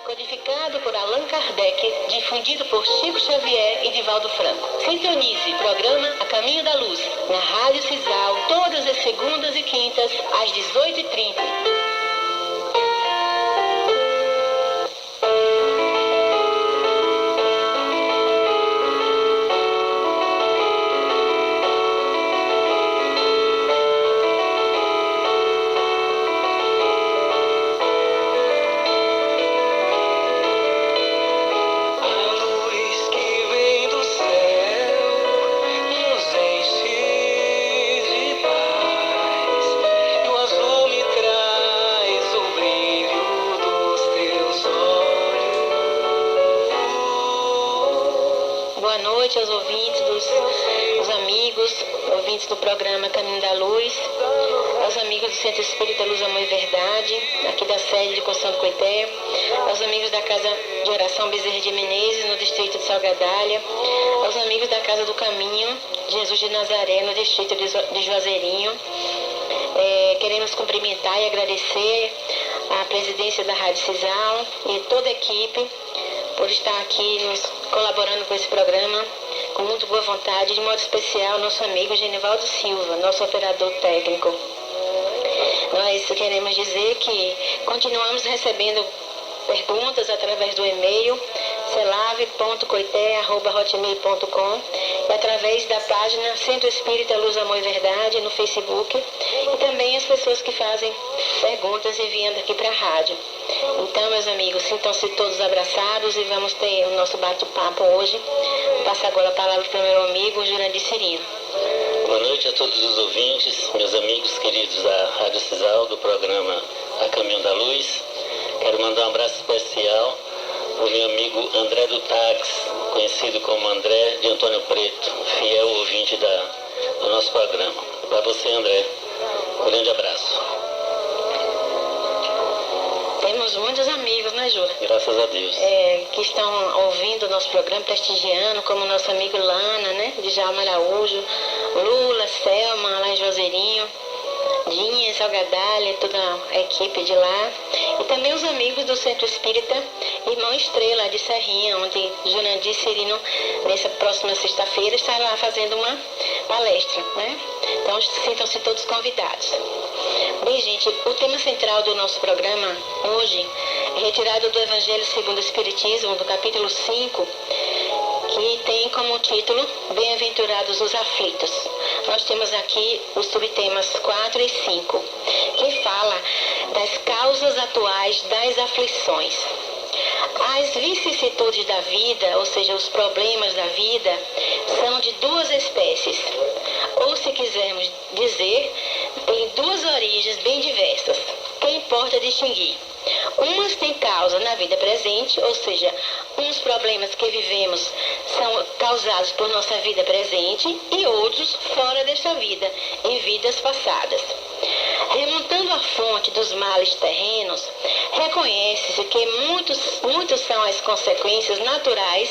codificado por Allan Kardec, difundido por Chico Xavier e Divaldo Franco. Sintonize o programa A Caminho da Luz, na Rádio Cisal, todas as segundas e quintas, às 18h30. Boa noite aos ouvintes, os amigos, ouvintes do programa Caminho da Luz, aos amigos do Centro Espírita Luz, Amor e Verdade, aqui da sede de Constituição do Coité, aos amigos da Casa de Oração Bezerra de Menezes, no distrito de Salgadalha, aos amigos da Casa do Caminho, Jesus de Nazaré, no distrito de Juazeirinho. Queremos cumprimentar e agradecer a presidência da Rádio Cisal e toda a equipe por estar aqui nos colaborando com esse programa com muito boa vontade, de modo especial nosso amigo Genivaldo Silva, nosso operador técnico. Nós queremos dizer que continuamos recebendo perguntas através do e-mail celave.coité@hotmail.com e através da página Centro Espírita Luz, Amor e Verdade no Facebook, e também as pessoas que fazem perguntas enviando aqui para a rádio. Então, meus amigos, sintam-se todos abraçados e vamos ter o nosso bate-papo hoje. Vou passar agora a palavra para o meu amigo Jurandir Cirino. Boa noite a todos os ouvintes, meus amigos queridos da Rádio Cisal, do programa A Caminho da Luz. Quero mandar um abraço especial para o meu amigo André do Táxi, conhecido como André de Antônio Preto, fiel ouvinte do nosso programa. Para você, André, um grande abraço. Temos muitos amigos, né, Jura? Graças a Deus. Que estão ouvindo o nosso programa, prestigiando, como o nosso amigo Lana, né, de Jalma Araújo, Lula, Selma, lá em Juazeirinho, Dinha, Salgadalha, toda a equipe de lá. E também os amigos do Centro Espírita Irmão Estrela, de Serrinha, onde Jurandir Cirino, nessa próxima sexta-feira, está lá fazendo uma palestra, né? Então, sintam-se todos convidados. Bem, gente, o tema central do nosso programa hoje é retirado do Evangelho segundo o Espiritismo, do capítulo 5, que tem como título Bem-aventurados os aflitos. Nós temos aqui os subtemas 4 e 5, que fala das causas atuais das aflições. As vicissitudes da vida, ou seja, os problemas da vida, são de duas espécies. Ou, se quisermos dizer, tem duas origens bem diversas, que importa distinguir. Umas têm causa na vida presente, ou seja, uns problemas que vivemos são causados por nossa vida presente e outros fora desta vida, em vidas passadas. Remontando a fonte dos males terrenos, reconhece-se que muitos são as consequências naturais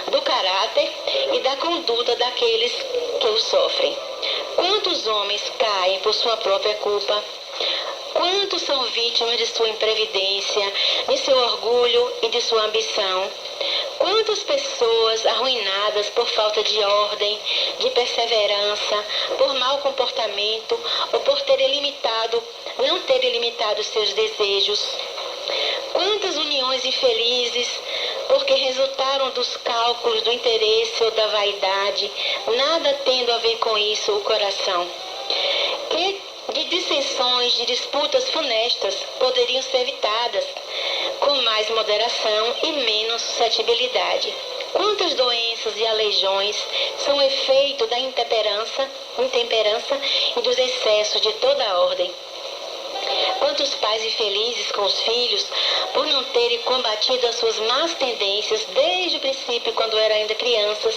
do caráter e da conduta daqueles que o sofrem. Quantos homens caem por sua própria culpa? Quantos são vítimas de sua imprevidência, de seu orgulho e de sua ambição? Quantas pessoas arruinadas por falta de ordem, de perseverança, por mau comportamento ou por não terem limitado seus desejos? Quantas uniões infelizes porque resultaram dos cálculos do interesse ou da vaidade, nada tendo a ver com isso o coração? De dissensões, de disputas funestas poderiam ser evitadas com mais moderação e menos suscetibilidade. Quantas doenças e aleijões são efeito da intemperança e dos excessos de toda a ordem? Quantos pais infelizes com os filhos por não terem combatido as suas más tendências desde o princípio, quando eram ainda crianças?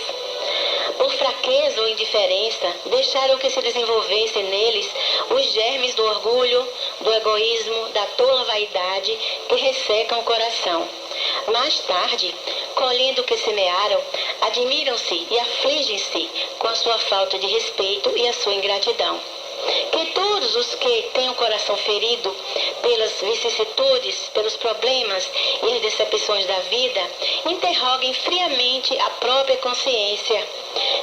Por fraqueza ou indiferença, deixaram que se desenvolvessem neles os germes do orgulho, do egoísmo, da tola vaidade que ressecam o coração. Mais tarde, colhendo o que semearam, admiram-se e afligem-se com a sua falta de respeito e a sua ingratidão. Que todos os que têm o coração ferido pelas vicissitudes, pelos problemas e as decepções da vida, interroguem friamente a própria consciência,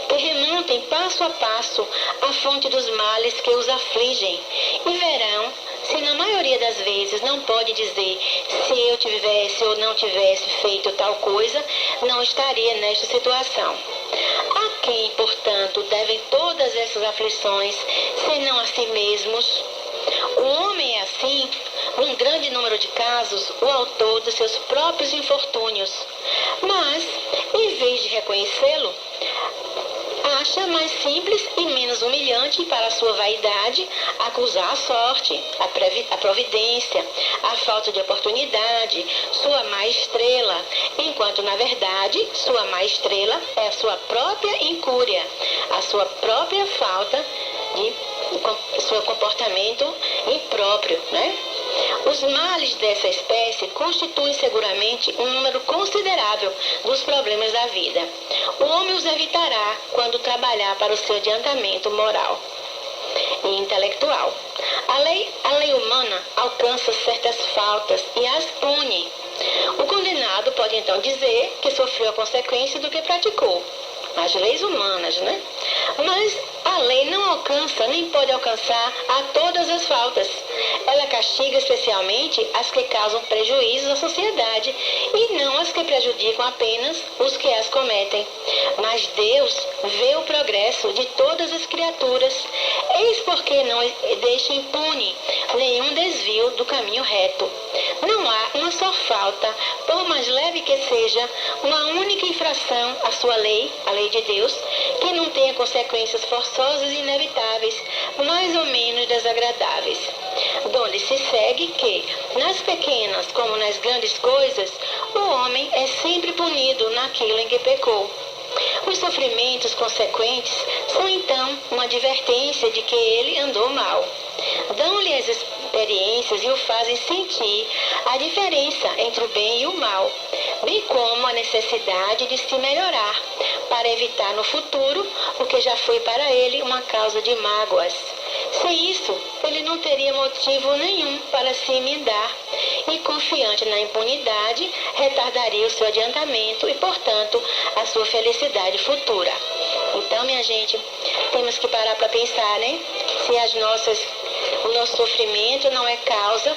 que remontem passo a passo a fonte dos males que os afligem e verão se na maioria das vezes não pode dizer se eu tivesse ou não tivesse feito tal coisa, não estaria nesta situação. A quem, portanto, devem todas essas aflições, senão a si mesmos? O homem é assim, num grande número de casos, o autor dos seus próprios infortúnios. Mas, em vez de reconhecê-lo, acha mais simples e menos humilhante para a sua vaidade acusar a sorte, a providência, a falta de oportunidade, sua má estrela, enquanto na verdade sua má estrela é a sua própria incúria, a sua própria falta de seu comportamento impróprio, né? Os males dessa espécie constituem seguramente um número considerável dos problemas da vida. O homem os evitará quando trabalhar para o seu adiantamento moral e intelectual. A lei humana alcança certas faltas e as pune. O condenado pode então dizer que sofreu a consequência do que praticou. As leis humanas, né? Mas a lei não alcança, nem pode alcançar a todas as faltas. Ela castiga especialmente as que causam prejuízos à sociedade e não as que prejudicam apenas os que as cometem. Mas Deus vê o progresso de todas as criaturas, eis porque não deixa impune nenhum desvio do caminho reto. Não há uma só falta, por mais leve que seja, uma única infração à sua lei, a lei de Deus, que não tenha consequências forçosas e inevitáveis, mais ou menos desagradáveis. Donde se segue que, nas pequenas como nas grandes coisas, o homem é sempre punido naquilo em que pecou. Os sofrimentos consequentes são então uma advertência de que ele andou mal. Dão-lhe as experiências e o fazem sentir a diferença entre o bem e o mal, bem como a necessidade de se melhorar, para evitar no futuro o que já foi para ele uma causa de mágoas. Sem isso, ele não teria motivo nenhum para se emendar e, confiante na impunidade, retardaria o seu adiantamento e, portanto, a sua felicidade futura. Então, minha gente, temos que parar para pensar, né? Se o nosso sofrimento não é causa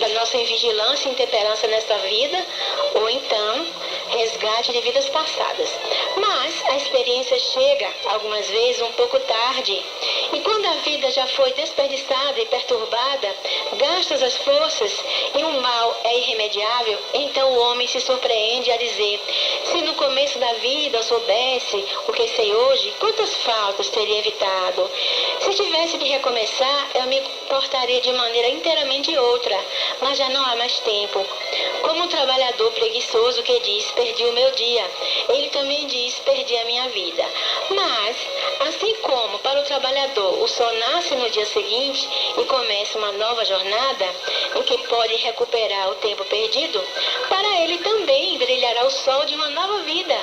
da nossa invigilância e intemperança nessa vida, ou então resgate de vidas passadas. Mas a experiência chega, algumas vezes, um pouco tarde, e quando a vida já foi desperdiçada e perturbada, gastas as forças e o mal é irremediável, então o homem se surpreende a dizer: se no começo da vida eu soubesse o que sei hoje, quantas faltas teria evitado? Se tivesse de recomeçar, eu me portaria de maneira inteiramente outra, mas já não há mais tempo. Como um trabalhador preguiçoso que diz: perdi o meu dia, ele também diz: perdi a minha vida. Mas, assim como para o trabalhador o sol nasce no dia seguinte e começa uma nova jornada em que pode recuperar o tempo perdido, para ele também brilhará o sol de uma nova vida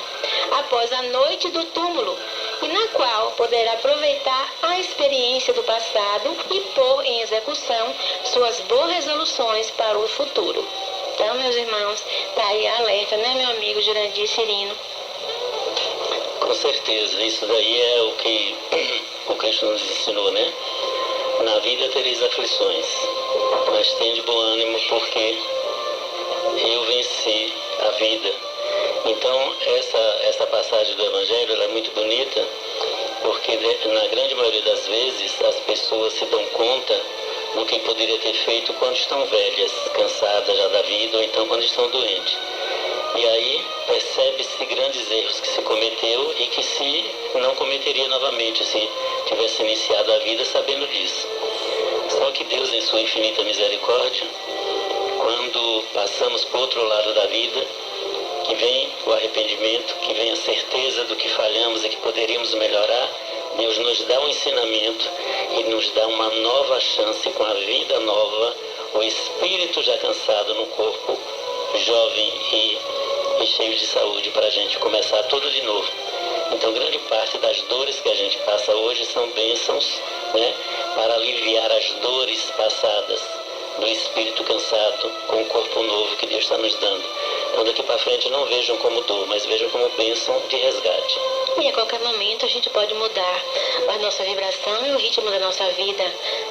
após a noite do túmulo, e na qual poderá aproveitar a experiência do passado e pôr em execução suas boas resoluções para o futuro. Então, meus irmãos, está aí alerta, né, meu amigo Jurandir Cirino? Com certeza, isso daí é o Cristo nos ensinou, né? Na vida tereis aflições, mas tende bom ânimo, porque eu venci a vida. Então, essa passagem do Evangelho ela é muito bonita, porque na grande maioria das vezes as pessoas se dão conta do que poderia ter feito quando estão velhas, cansadas já da vida, ou então quando estão doentes. E aí percebe-se grandes erros que se cometeu e que se não cometeria novamente se tivesse iniciado a vida sabendo disso. Só que Deus, em sua infinita misericórdia, quando passamos para o outro lado da vida, que vem o arrependimento, que vem a certeza do que falhamos e que poderíamos melhorar, Deus nos dá um ensinamento e nos dá uma nova chance com a vida nova, o espírito já cansado no corpo, jovem e cheio de saúde, para a gente começar tudo de novo. Então, grande parte das dores que a gente passa hoje são bênçãos, né, para aliviar as dores passadas do espírito cansado com o corpo novo que Deus está nos dando. Então, daqui para frente, não vejam como dor, mas vejam como bênção de resgate. E a qualquer momento a gente pode mudar a nossa vibração e o ritmo da nossa vida.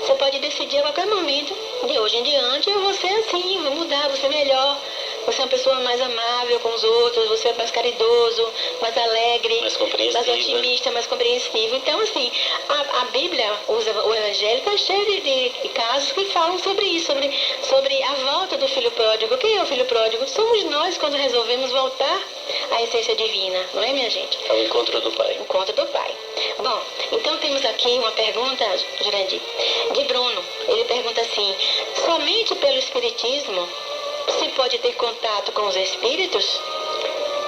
Você pode decidir a qualquer momento, de hoje em diante, eu vou ser assim, vou mudar, vou ser melhor. Você é uma pessoa mais amável com os outros, você é mais caridoso, mais alegre, mais otimista, mais compreensivo. Então, assim, a Bíblia, o evangélico, é cheio de casos que falam sobre isso, sobre a volta do filho pródigo. Quem é o filho pródigo? Somos nós quando resolvemos voltar à essência divina, não é, minha gente? É o encontro do Pai. Encontro do Pai. Bom, então temos aqui uma pergunta, Jurandir, de Bruno. Ele pergunta assim: somente pelo Espiritismo se pode ter contato com os espíritos?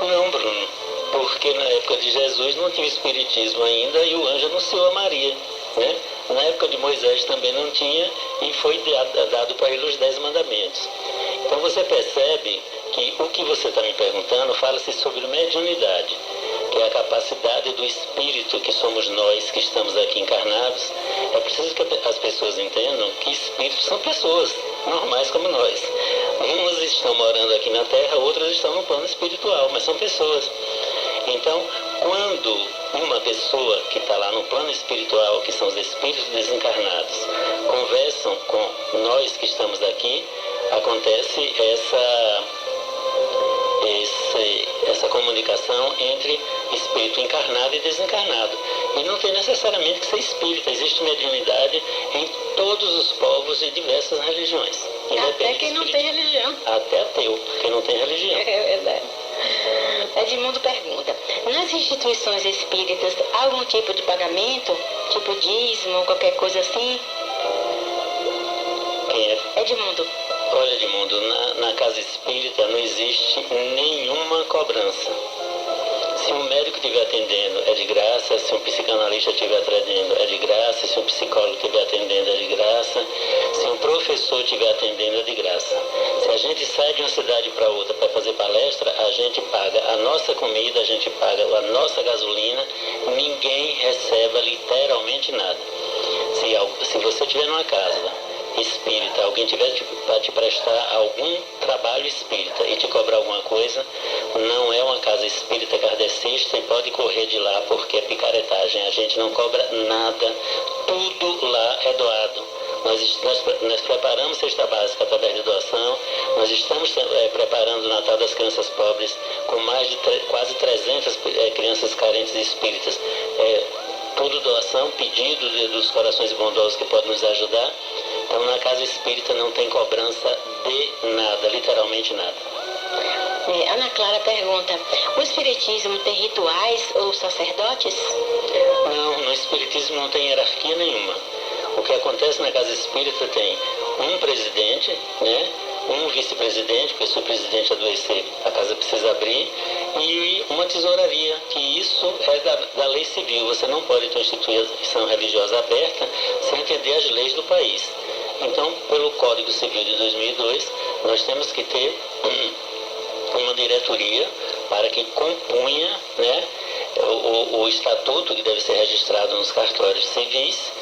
Não, Bruno, porque na época de Jesus não tinha espiritismo ainda e o anjo anunciou a Maria, né? Na época de Moisés também não tinha e foi dado para ele os 10 mandamentos. Então você percebe que o que você está me perguntando fala-se sobre mediunidade, que é a capacidade do espírito que somos nós que estamos aqui encarnados. É preciso que as pessoas entendam que espíritos são pessoas normais como nós. Umas estão morando aqui na Terra, outras estão no plano espiritual, mas são pessoas. Então, quando uma pessoa que está lá no plano espiritual, que são os espíritos desencarnados, conversam com nós que estamos aqui, acontece essa comunicação entre espírito encarnado e desencarnado. E não tem necessariamente que ser espírita, existe mediunidade em todos os povos e diversas religiões. Até quem não tem religião. Até ateu, quem não tem religião. É verdade. Edmundo pergunta: nas instituições espíritas há algum tipo de pagamento, tipo dízimo, qualquer coisa assim? Quem é? Edmundo. Olha, Edmundo, na casa espírita não existe nenhuma cobrança. Se um médico estiver atendendo, é de graça. Se um psicanalista estiver atendendo, é de graça. Se um psicólogo estiver atendendo, é de graça. Se um professor estiver atendendo, é de graça. Se a gente sai de uma cidade para outra para fazer palestra, a gente paga a nossa comida, a gente paga a nossa gasolina. Ninguém recebe literalmente nada. Se você estiver numa casa espírita, alguém tiver para te prestar algum trabalho espírita e te cobrar alguma coisa, não é uma casa espírita kardecista e pode correr de lá porque é picaretagem. A gente não cobra nada, tudo lá é doado. Nós preparamos cesta básica através de doação, nós estamos preparando o Natal das Crianças Pobres com mais de quase 300 crianças carentes espíritas. Tudo doação, pedido dos corações bondosos que podem nos ajudar. Então, na casa espírita não tem cobrança de nada, literalmente nada. Ana Clara pergunta: o espiritismo tem rituais ou sacerdotes? Não, no espiritismo não tem hierarquia nenhuma. O que acontece na casa espírita tem um presidente, né? Um vice-presidente, porque se o presidente adoecer, a casa precisa abrir, e uma tesouraria, que isso é da lei civil. Você não pode ter uma instituição religiosa aberta sem atender às leis do país. Então, pelo Código Civil de 2002, nós temos que ter uma diretoria para que compunha, né, o estatuto, que deve ser registrado nos cartórios civis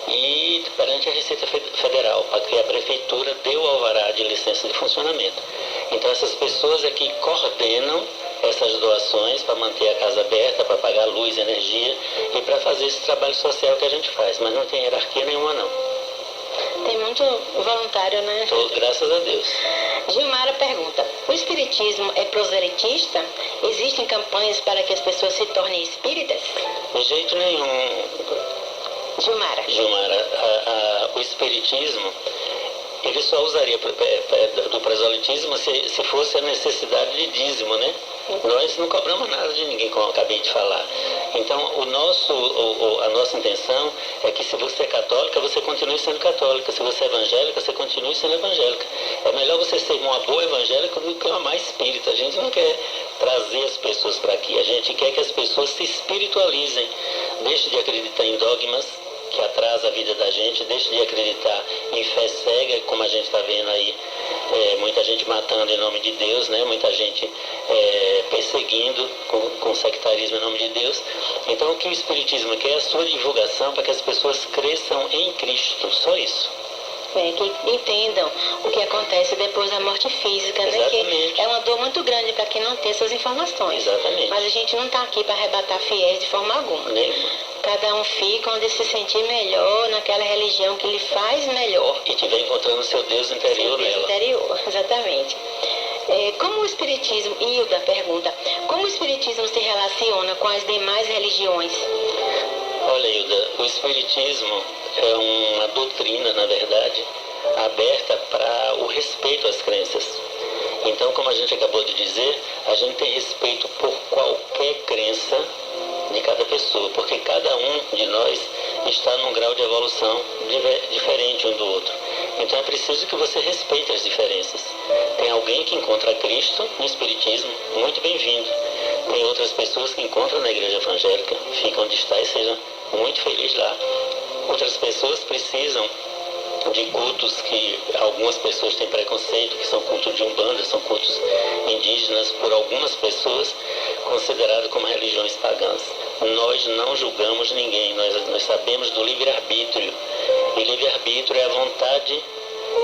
e perante a Receita Federal, para que a Prefeitura dê o alvará de licença de funcionamento. Então, essas pessoas é que coordenam essas doações para manter a casa aberta, para pagar luz, energia e para fazer esse trabalho social que a gente faz, mas não tem hierarquia nenhuma, não. Tem muito voluntário, né? Graças a Deus. Gilmara pergunta: o espiritismo é proselitista? Existem campanhas para que as pessoas se tornem espíritas? De jeito nenhum. Gilmara, o espiritismo, ele só usaria do proselitismo se fosse a necessidade de dízimo, né? Nós não cobramos nada de ninguém, como eu acabei de falar. Então, a nossa intenção é que, se você é católica, você continue sendo católica. Se você é evangélica, você continue sendo evangélica. É melhor você ser uma boa evangélica do que uma má espírita. A gente não quer trazer as pessoas para aqui. A gente quer que as pessoas se espiritualizem. Deixe de acreditar em dogmas que atrasa a vida da gente, deixe de acreditar em fé cega, como a gente está vendo aí, muita gente matando em nome de Deus, né? Muita gente perseguindo com sectarismo em nome de de Deus. Então o que o Espiritismo quer é a sua divulgação para que as pessoas cresçam em Cristo, só isso. Que entendam o que acontece depois da morte física, né? Que é uma dor muito grande para quem não tem essas informações. Exatamente. Mas a gente não está aqui para arrebatar fiéis de forma alguma. Cada um fica onde se sentir melhor, naquela religião que lhe faz melhor. E estiver encontrando seu Deus interior nela. Interior, exatamente. Como o Espiritismo, Hilda pergunta, como o Espiritismo se relaciona com as demais religiões? Olha, Hilda, o Espiritismo é uma doutrina, na verdade, aberta para o respeito às crenças. Então, como a gente acabou de dizer, a gente tem respeito por qualquer crença de cada pessoa, porque cada um de nós está num grau de evolução diferente um do outro. Então é preciso que você respeite as diferenças. Tem alguém que encontra Cristo no Espiritismo, muito bem-vindo. Tem outras pessoas que encontram na igreja evangélica, fica onde está e seja muito feliz lá. Outras pessoas precisam de cultos que algumas pessoas têm preconceito, que são cultos de Umbanda, são cultos indígenas, por algumas pessoas considerados como religiões pagãs. Nós não julgamos ninguém, nós sabemos do livre-arbítrio. E livre-arbítrio é a vontade,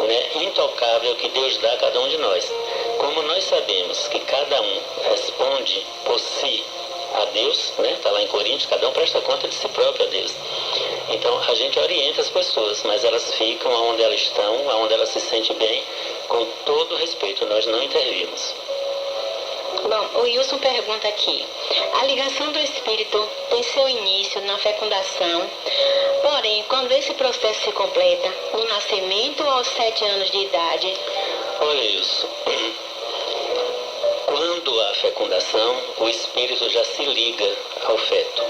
né, intocável que Deus dá a cada um de nós. Como nós sabemos que cada um responde por si a Deus, né? Está lá em Coríntios, cada um presta conta de si próprio a Deus. Então a gente orienta as pessoas, mas elas ficam onde elas estão, onde elas se sentem bem, com todo respeito, nós não intervimos. Bom, o Wilson pergunta aqui, a ligação do espírito tem seu início na fecundação, porém, quando esse processo se completa, no nascimento ou aos 7 anos de idade? Olha isso. Quando há fecundação, o espírito já se liga ao feto,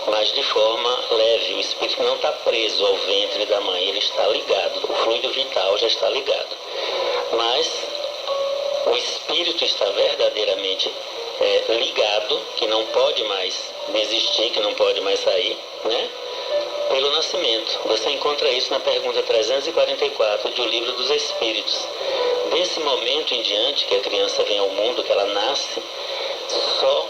mas de forma leve. O espírito não está preso ao ventre da mãe, ele está ligado, o fluido vital já está ligado. Mas o espírito está verdadeiramente ligado, que não pode mais desistir, que não pode mais sair, né? Pelo nascimento. Você encontra isso na pergunta 344 do Livro dos Espíritos. Desse momento em diante que a criança vem ao mundo, que ela nasce, só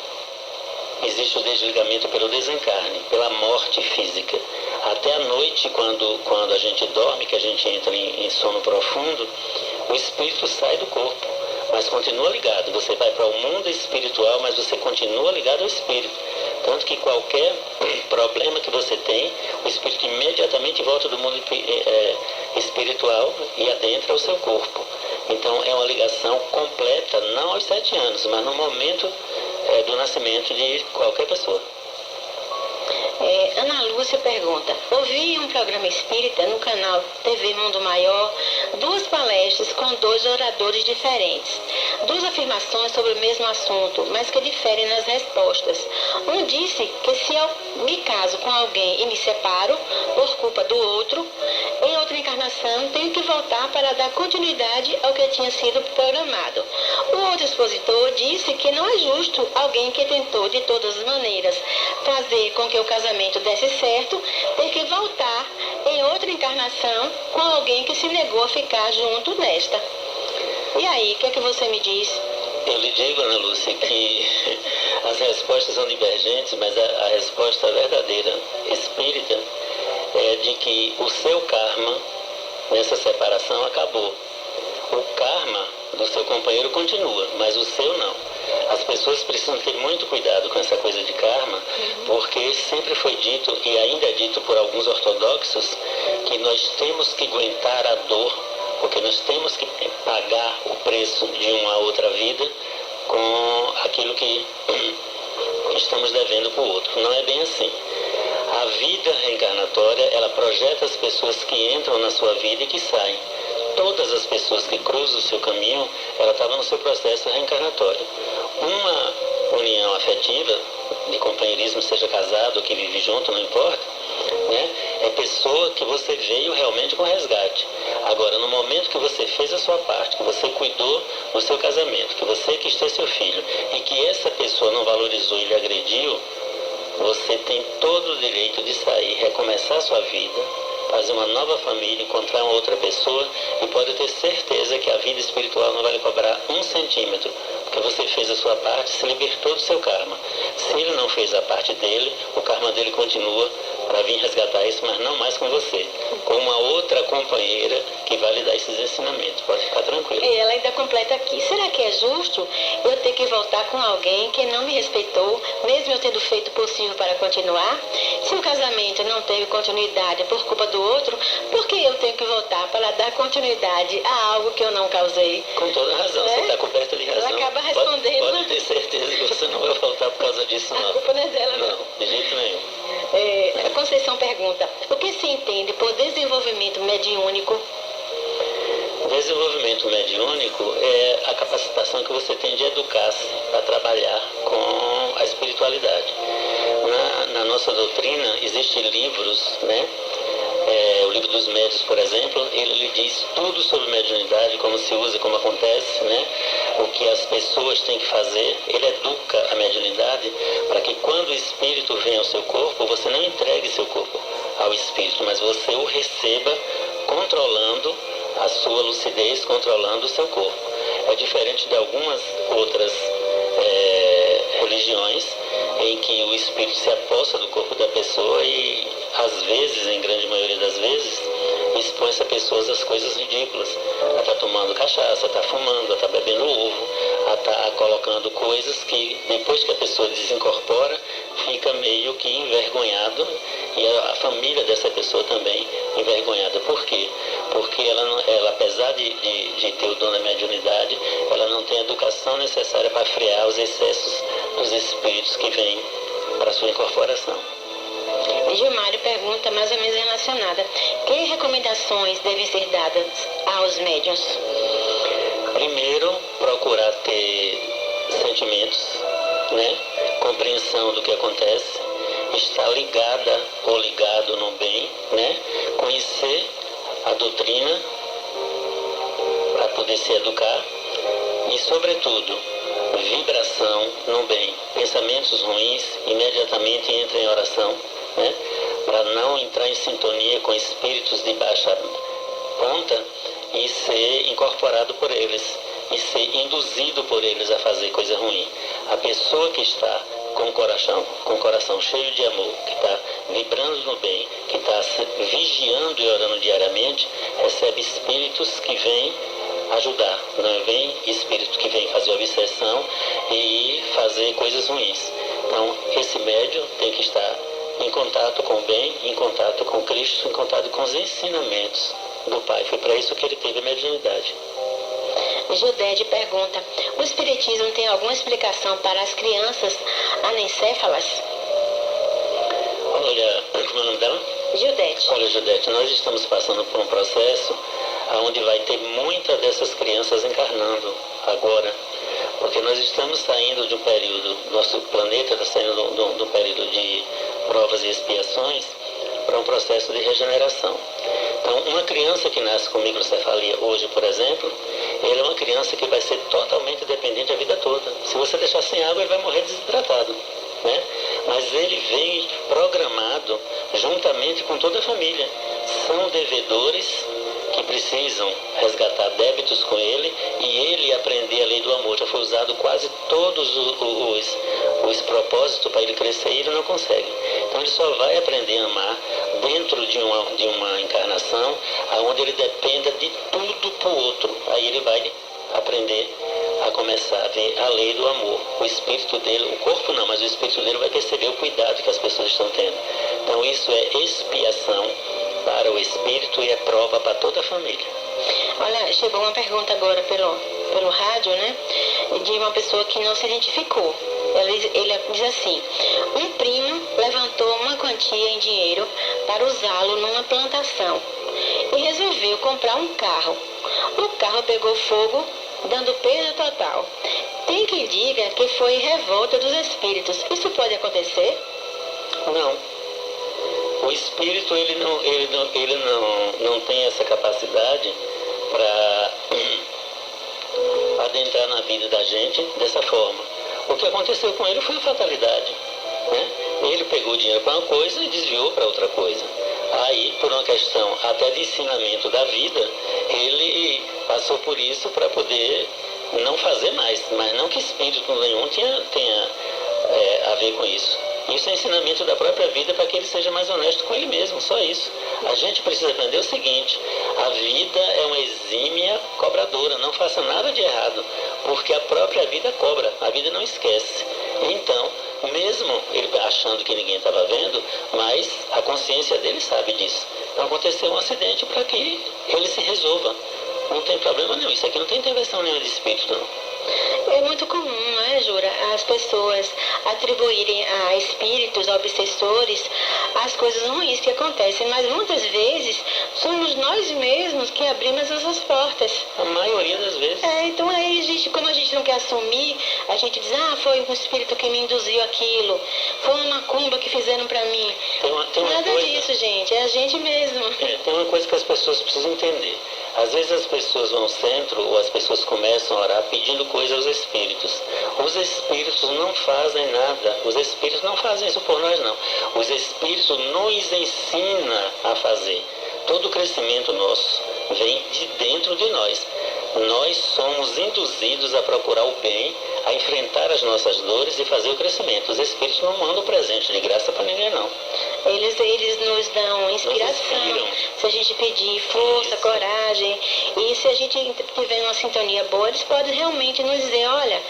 existe o desligamento pelo desencarne, pela morte física. Até a noite, quando a gente dorme, que a gente entra em sono profundo, o espírito sai do corpo, mas continua ligado. Você vai para o mundo espiritual, mas você continua ligado ao espírito. Tanto que qualquer problema que você tem, o espírito imediatamente volta do mundo espiritual e adentra o seu corpo. Então é uma ligação completa, não aos 7 anos, mas no momento do nascimento de qualquer pessoa. Ana Lúcia pergunta, ouvi um programa espírita no canal TV Mundo Maior, 2 palestras com 2 oradores diferentes, 2 afirmações sobre o mesmo assunto, mas que diferem nas respostas. Um disse que se eu me caso com alguém e me separo por culpa do outro, em outra encarnação tenho que voltar para dar continuidade ao que tinha sido programado. O outro expositor disse que não é justo alguém que tentou de todas as maneiras fazer com que o casamento desse certo, ter que voltar em outra encarnação com alguém que se negou a ficar junto nesta. E aí, o que é que você me diz? Eu lhe digo, Ana Lúcia, que as respostas são divergentes, mas a resposta verdadeira espírita é de que o seu karma nessa separação acabou. O karma do seu companheiro continua, mas o seu não. As pessoas precisam ter muito cuidado com essa coisa de karma, porque sempre foi dito, e ainda é dito por alguns ortodoxos, que nós temos que aguentar a dor, porque nós temos que pagar o preço de uma outra vida com aquilo que estamos devendo para o outro. Não é bem assim. A vida reencarnatória, ela projeta as pessoas que entram na sua vida e que saem. Todas as pessoas que cruzam o seu caminho, ela estava no seu processo reencarnatório. Uma união afetiva, de companheirismo, seja casado ou que vive junto, não importa, né? É pessoa que você veio realmente com resgate. Agora, no momento que você fez a sua parte, que você cuidou do seu casamento, que você quis ter seu filho, e que essa pessoa não valorizou e lhe agrediu, você tem todo o direito de sair, recomeçar a sua vida, fazer uma nova família, encontrar uma outra pessoa, e pode ter certeza que a vida espiritual não vai lhe cobrar 1 centímetro, Porque você fez a sua parte, se libertou do seu karma. Se ele não fez a parte dele, o karma dele continua para vir resgatar isso, mas não mais com você. Com uma outra companheira que vai lhe dar esses ensinamentos. Pode ficar tranquilo. E ela ainda completa aqui. Será que é justo eu ter que voltar com alguém que não me respeitou, mesmo eu tendo feito o possível para continuar? Se o casamento não teve continuidade por culpa do outro, por que eu tenho que voltar para dar continuidade a algo que eu não causei? Com toda razão, você está coberta de razão. Ela acaba respondendo. Pode ter certeza que você não vai voltar por causa disso, não. A culpa não é dela, não. Não, de jeito nenhum. A Conceição pergunta, o que se entende por desenvolvimento mediúnico? Desenvolvimento mediúnico é a capacitação que você tem de educar-se para trabalhar com a espiritualidade. Na nossa doutrina existem livros, né? O livro dos médios, por exemplo, ele lhe diz tudo sobre mediunidade, como se usa, como acontece, né? O que as pessoas têm que fazer. Ele educa a mediunidade para que quando o espírito vem ao seu corpo, você não entregue seu corpo ao espírito, mas você o receba controlando a sua lucidez, controlando o seu corpo. É diferente de algumas outras religiões em que o espírito se aposta do corpo da pessoa e, às vezes, em grande maioria das vezes, expõe essa pessoa às coisas ridículas. Ela está tomando cachaça, está fumando, está bebendo ovo, ela está colocando coisas que, depois que a pessoa desincorpora, fica meio que envergonhado, e a família dessa pessoa também envergonhada. Por quê? Porque ela apesar de ter o dom da mediunidade, ela não tem a educação necessária para frear os excessos dos espíritos que vêm para a sua incorporação. Gilmário pergunta, mais ou menos relacionada, que recomendações devem ser dadas aos médiuns? Primeiro, procurar ter sentimentos, né? Compreensão do que acontece, estar ligada ou ligado no bem, né? Conhecer a doutrina para poder se educar e, sobretudo, vibração no bem. Pensamentos ruins, imediatamente entra em oração, né? Para não entrar em sintonia com espíritos de baixa ponta e ser incorporado por eles, e ser induzido por eles a fazer coisa ruim. A pessoa que está com o coração cheio de amor, que está vibrando no bem, que está vigiando e orando diariamente, recebe espíritos que vêm ajudar, não vem espírito que vem fazer obsessão e fazer coisas ruins. Então, esse médium tem que estar em contato com o bem, em contato com Cristo, em contato com os ensinamentos do Pai. Foi para isso que ele teve a mediunidade. Judede pergunta, o Espiritismo tem alguma explicação para as crianças anencéfalas? Olha, como é o nome dela? Judete. Olha, Judete, nós estamos passando por um processo onde vai ter muitas dessas crianças encarnando agora, porque nós estamos saindo de um período, nosso planeta está saindo de um período de provas e expiações para um processo de regeneração. Então, uma criança que nasce com microcefalia hoje, por exemplo, ele é uma criança que vai ser totalmente dependente a vida toda. Se você deixar sem água, ele vai morrer desidratado, né? Mas ele vem programado juntamente com toda a família. São devedores que precisam resgatar débitos com ele e ele aprender a lei do amor. Já foi usado quase todos os propósitos para ele crescer e ele não consegue. Então ele só vai aprender a amar dentro de uma encarnação onde ele dependa de tudo para o outro. Aí ele vai aprender a começar a ver a lei do amor. O espírito dele, o corpo não, mas o espírito dele vai perceber o cuidado que as pessoas estão tendo. Então isso é expiação para o espírito e é prova para toda a família. Olha, chegou uma pergunta agora pelo rádio, né? De uma pessoa que não se identificou. Ele diz assim, um primo levantou uma quantia em dinheiro para usá-lo numa plantação e resolveu comprar um carro. O carro pegou fogo, dando perda total. Tem quem diga que foi revolta dos espíritos. Isso pode acontecer? Não. O espírito ele não tem essa capacidade para adentrar na vida da gente dessa forma. O que aconteceu com ele foi a fatalidade, né? Ele pegou dinheiro para uma coisa e desviou para outra coisa. Aí, por uma questão até de ensinamento da vida, ele passou por isso para poder não fazer mais, mas não que espírito nenhum tenha a ver com isso. Isso é ensinamento da própria vida para que ele seja mais honesto com ele mesmo, só isso. A gente precisa aprender o seguinte: a vida é uma exímia cobradora, não faça nada de errado, porque a própria vida cobra, a vida não esquece. Então, mesmo ele achando que ninguém estava vendo, mas a consciência dele sabe disso. Então aconteceu um acidente para que ele se resolva. Não tem problema nenhum, isso aqui não tem intervenção nenhuma de espírito, não. É muito comum, não é, Jura, as pessoas atribuírem a espíritos, a obsessores, as coisas ruins que acontecem, mas muitas vezes somos nós mesmos que abrimos essas portas. A maioria das vezes. Então aí, como a gente não quer assumir, a gente diz, foi um espírito que me induziu aquilo, foi uma macumba que fizeram pra mim. Nada disso, gente, é a gente mesmo. Tem uma coisa que as pessoas precisam entender. Às vezes as pessoas vão ao centro ou as pessoas começam a orar pedindo coisa aos espíritos. Os espíritos não fazem nada. Os espíritos não fazem isso por nós, não. Os espíritos nos ensinam a fazer. Todo o crescimento nosso vem de dentro de nós. Nós somos induzidos a procurar o bem, a enfrentar as nossas dores e fazer o crescimento. Os espíritos não mandam presente de graça para ninguém, não. Eles nos dão inspiração, se a gente pedir força, coragem, e se a gente tiver uma sintonia boa, eles podem realmente nos dizer, olha,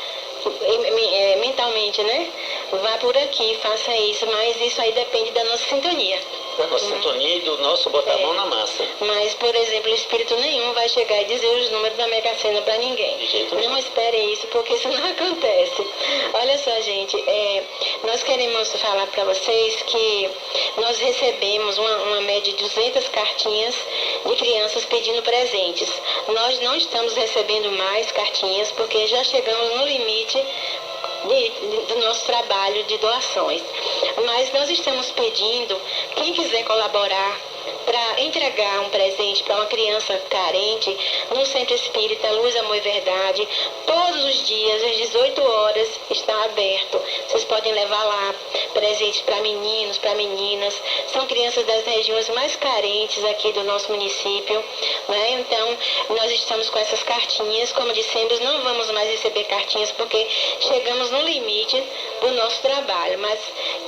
mentalmente, né? Vá por aqui, faça isso, mas isso aí depende da nossa sintonia. Da nossa sintonia e do nosso botar a mão na massa. Mas, por exemplo, espírito nenhum vai chegar e dizer os números da Mega Sena para ninguém. De jeito não esperem isso, porque isso não acontece. Olha só, gente, nós queremos falar para vocês que nós recebemos uma média de 200 cartinhas de crianças pedindo presentes. Nós não estamos recebendo mais cartinhas porque já chegamos no limite do nosso trabalho de doações. Mas nós estamos pedindo, quem quiser colaborar para entregar um presente para uma criança carente no Centro Espírita Luz, Amor e Verdade, todos os dias, às 18 horas, está aberto. Vocês podem levar lá presentes para meninos, para meninas. São crianças das regiões mais carentes aqui do nosso município, né? Então, nós estamos com essas cartinhas. Como dissemos, não vamos mais receber cartinhas porque chegamos no limite do nosso trabalho. Mas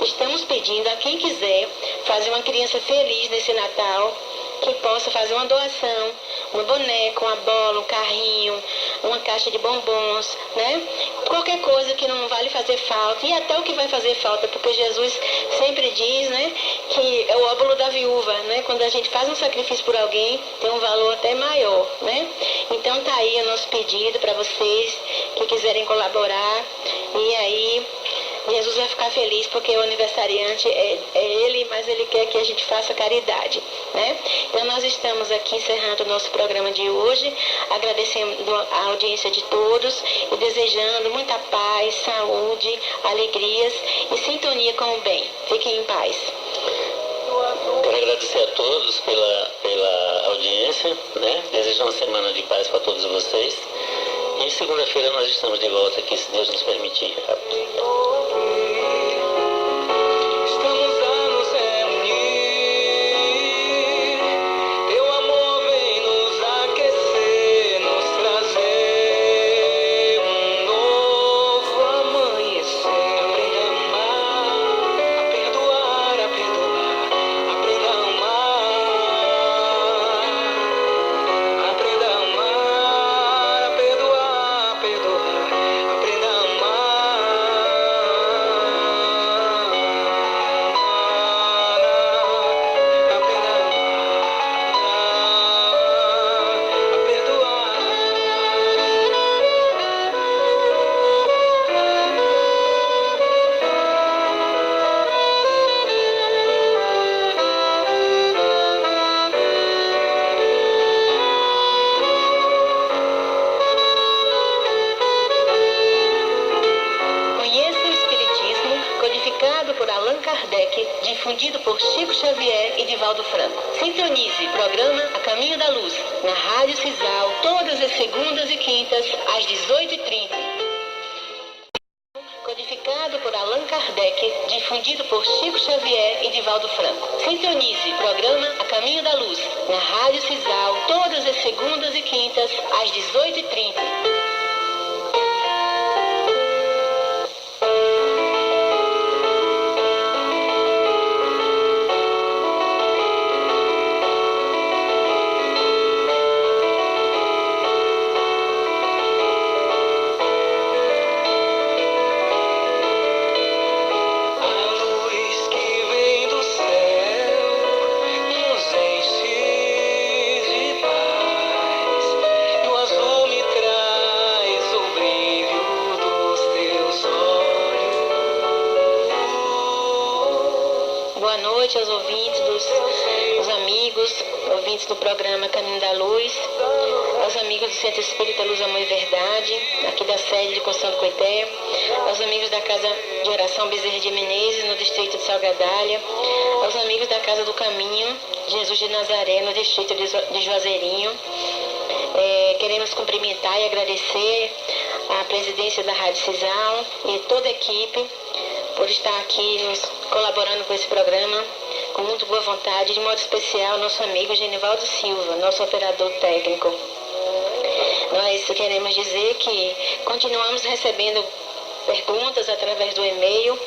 estamos pedindo a quem quiser fazer uma criança feliz nesse Natal, que possa fazer uma doação, um boneco, uma bola, um carrinho, uma caixa de bombons, né? Qualquer coisa que não vale fazer falta, e até o que vai fazer falta, porque Jesus sempre diz, né, que é o óbolo da viúva, né? Quando a gente faz um sacrifício por alguém, tem um valor até maior, né? Então tá aí o nosso pedido para vocês que quiserem colaborar, e aí Jesus vai ficar feliz porque o aniversariante é ele, mas ele quer que a gente faça caridade, né? Então nós estamos aqui encerrando o nosso programa de hoje, agradecendo a audiência de todos e desejando muita paz, saúde, alegrias e sintonia com o bem. Fiquem em paz. Quero agradecer a todos pela audiência, né? Desejo uma semana de paz para todos vocês. E segunda-feira nós estamos de volta aqui, se Deus nos permitir. Difundido por Chico Xavier e Divaldo Franco. Sintonize programa A Caminho da Luz, na Rádio Cisal, todas as segundas e quintas, às 18h30. Codificado por Allan Kardec, difundido por Chico Xavier e Divaldo Franco. Sintonize programa A Caminho da Luz, na Rádio Cisal, todas as segundas e quintas, às 18h30. noite aos ouvintes, os amigos, ouvintes do programa Caminho da Luz, aos amigos do Centro Espírita Luz, Amor e Verdade, aqui da sede de Construção do Coité, aos amigos da Casa de Oração Bezerra de Menezes, no distrito de Salgadalha, aos amigos da Casa do Caminho, Jesus de Nazaré, no distrito de Juazeirinho. Queremos cumprimentar e agradecer a presidência da Rádio Cisal e toda a equipe por estar aqui nos colaborando com esse programa com muito boa vontade, de modo especial nosso amigo Genivaldo Silva, nosso operador técnico. Nós queremos dizer que continuamos recebendo perguntas através do e-mail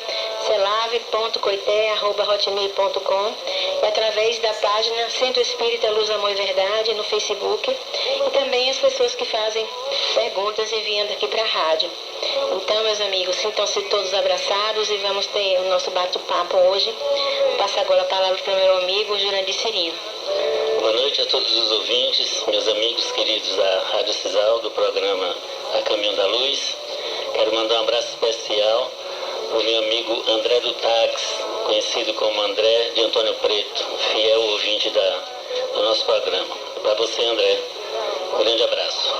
celave.coité@hotmail.com e através da página Centro Espírita Luz, Amor e Verdade no Facebook, e também as pessoas que fazem perguntas enviando aqui para a rádio. Então, meus amigos, sintam-se todos abraçados e vamos ter o nosso bate-papo hoje. Vou passar agora a palavra para o meu amigo Jurandir Cirino. Boa noite a todos os ouvintes, meus amigos queridos da Rádio Cisal, do programa A Caminho da Luz. Quero mandar um abraço especial para o meu amigo André do Táxi, conhecido como André de Antônio Preto, fiel ouvinte do nosso programa. Para você, André, um grande abraço.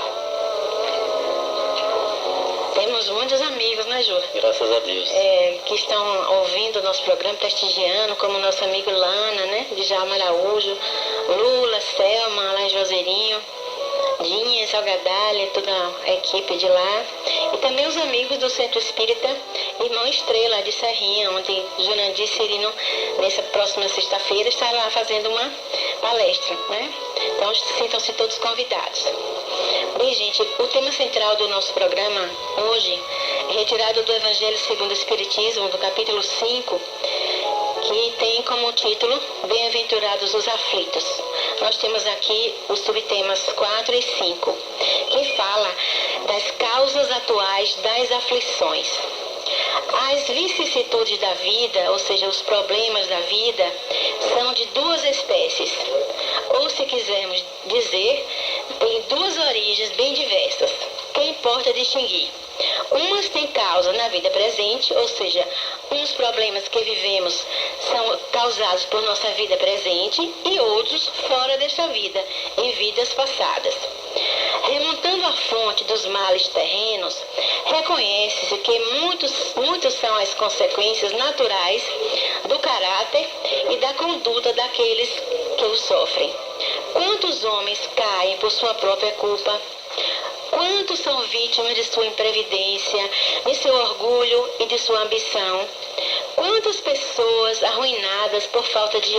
Temos muitos amigos, né, Júlia? Graças a Deus. Que estão ouvindo o nosso programa, prestigiando, como o nosso amigo Lana, né, de Djalma Araújo, Lula, Selma, lá em Juazeirinho, Dinha, Salgadalha, toda a equipe de lá. E também os amigos do Centro Espírita Irmão Estrela, de Serrinha, onde Jurandir Cirino, nessa próxima sexta-feira, está lá fazendo uma palestra, né? Então, sintam-se todos convidados. Bem, gente, o tema central do nosso programa hoje é retirado do Evangelho segundo o Espiritismo, do capítulo 5, que tem como título Bem-aventurados os aflitos. Nós temos aqui os subtemas 4 e 5, que fala das causas atuais das aflições. As vicissitudes da vida, ou seja, os problemas da vida, são de duas espécies. Ou, se quisermos dizer, tem duas origens bem diversas, que importa distinguir. Umas têm causa na vida presente, ou seja, uns problemas que vivemos são causados por nossa vida presente e outros fora desta vida, em vidas passadas. Remontando a fonte dos males terrenos, reconhece-se que muitos são as consequências naturais do caráter e da conduta daqueles que o sofrem. Quantos homens caem por sua própria culpa? Quantos são vítimas de sua imprevidência, de seu orgulho e de sua ambição? Quantas pessoas arruinadas por falta de